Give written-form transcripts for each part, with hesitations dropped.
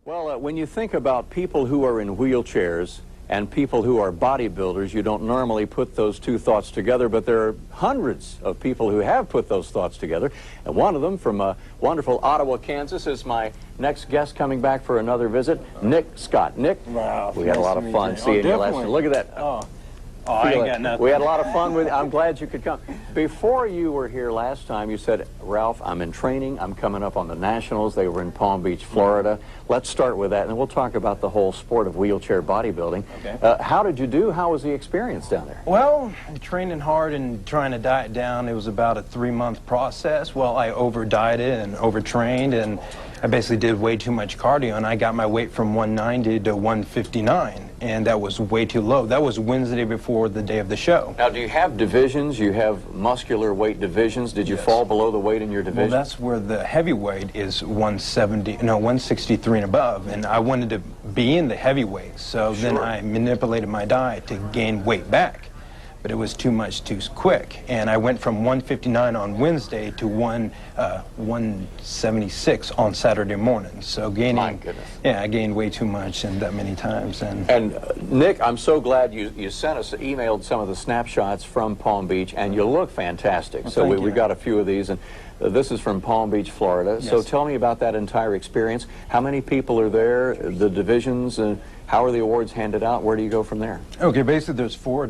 Well, when you think about people who are in wheelchairs and people who are bodybuilders, you don't normally put those two thoughts together, but there are hundreds of people who have put those thoughts together. And one of them from wonderful Ottawa, Kansas, is my next guest coming back for another visit, Nick Scott. Nick, wow, we had a lot of fun seeing you last night. Look at that. Oh, I ain't got nothing. We had a lot of fun with you. I'm glad you could come. Before you were here last time, you said, Ralph, I'm in training. I'm coming up on the Nationals. They were in Palm Beach, Florida. Let's start with that, and then we'll talk about the whole sport of wheelchair bodybuilding. Okay. How did you do? How was the experience down there? Well, training hard and trying to diet down. It was about a 3-month process. Well, I over-dieted and overtrained, and I basically did way too much cardio, and I got my weight from 190 to 159, and that was way too low. That was Wednesday before the day of the show. Now, do you have divisions? You have muscular weight divisions. Did you fall below the weight in your division? Well, that's where the heavyweight is 163 and above, and I wanted to be in the heavyweight, so then I manipulated my diet to gain weight back. But it was too much too quick, and I went from 159 on Wednesday to 176 on Saturday morning. So gaining, my goodness. Yeah, I gained way too much and that many times. And Nick, I'm so glad you sent us, emailed some of the snapshots from Palm Beach, and you look fantastic. Well, so we you. got a few of these, and this is from Palm Beach, Florida. Yes. So tell me about that entire experience. How many people are there? The divisions? How are the awards handed out? Where do you go from there? Okay, basically there's four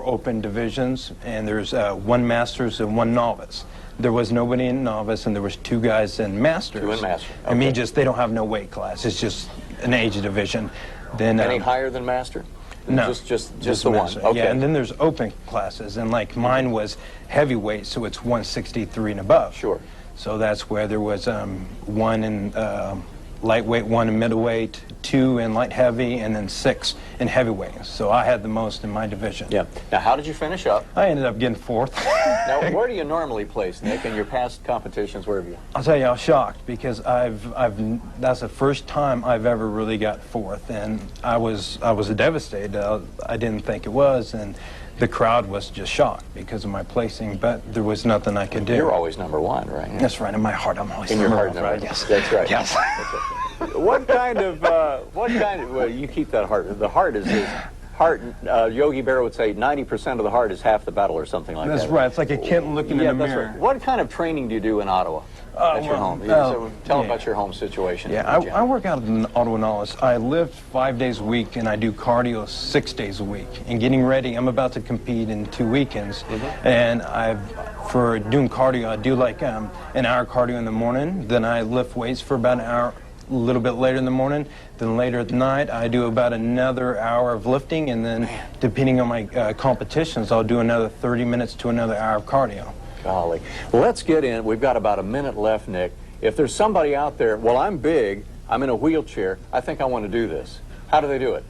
open divisions, and there's one masters and one novice. There was nobody in novice, and there was 2 guys in masters. 2 in master. Okay. I mean, they don't have no weight class. It's just an age division. Then any higher than master? No, just the master. one. Okay. Yeah, and then there's open classes, and like mine was heavyweight, so it's 163 and above. Sure. So that's where there was 1 in lightweight, 1 in middleweight, 2 in light heavy, and then 6 in heavyweight. So I had the most in my division. Yeah. Now, how did you finish up? I ended up getting 4th. Now, where do you normally place, Nick, in your past competitions? Where have you? I'll tell you, I was shocked because that's the first time I've ever really got 4th, and I was devastated. I didn't think it was, and the crowd was just shocked because of my placing, but there was nothing I could do. You're always number 1, right? That's right. In my heart, I'm always in your heart, right? Yes, that's right. Yes. What kind of? Well, you keep that heart. The heart is heart. Yogi Berra would say 90% of the heart is half the battle, or something like that. That's right. It's like a kitten looking in the mirror. Right. What kind of training do you do in Ottawa? At your home. Tell about your home situation. Yeah, I work out in Ottawa, Knowles. I lift 5 days a week, and I do cardio 6 days a week. And getting ready, I'm about to compete in 2 weekends, and for doing cardio, I do like an hour cardio in the morning. Then I lift weights for about an hour. A little bit later in the morning, then later at night I do about another hour of lifting, and then depending on my competitions, I'll do another 30 minutes to another hour of cardio. Golly. Well, let's get in. We've got about a minute left, Nick. If there's somebody out there, well, I'm big, I'm in a wheelchair, I think I want to do this. How do they do it?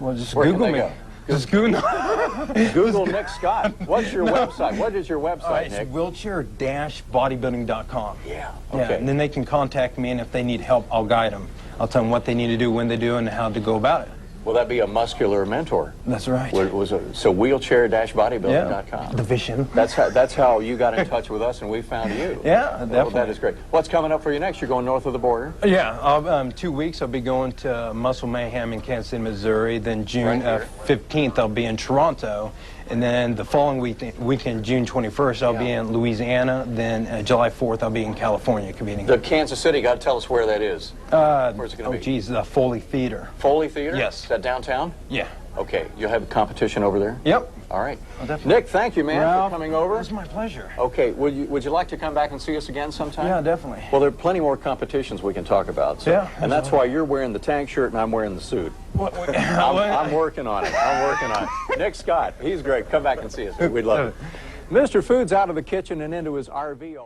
Well, just Where Google can they me. go? Just Google. Google Nick Scott. What's your website? What is your website, It's Nick? wheelchair-bodybuilding.com. Yeah. Yeah, Okay. and then they can contact me, and if they need help, I'll guide them. I'll tell them what they need to do, when they do, and how to go about it. Will that be a muscular mentor? That's right. So wheelchair-bodybuilding.com. The vision. That's how you got in touch with us, and we found you. Yeah, definitely. Well, that is great. What's coming up for you next? You're going north of the border? Yeah, 2 weeks I'll be going to Muscle Mayhem in Kansas City, Missouri. Then June 15th I'll be in Toronto. And then the following weekend, June 21st, I'll be in Louisiana. Then July 4th, I'll be in California competing. The Kansas City, got to tell us where that is. Where's it going to be? Geez, the Foley Theater. Foley Theater? Yes. Is that downtown? Yeah. Okay, you'll have a competition over there? Yep. All right. Well, Nick, thank you, man, Ralph, for coming over. It was my pleasure. Okay, would you like to come back and see us again sometime? Yeah, definitely. Well, there are plenty more competitions we can talk about. So, Yeah. And that's why you're wearing the tank shirt and I'm wearing the suit. I'm working on it. I'm working on it. Nick Scott, he's great. Come back and see us. We'd love it. Mr. Food's out of the kitchen and into his RV.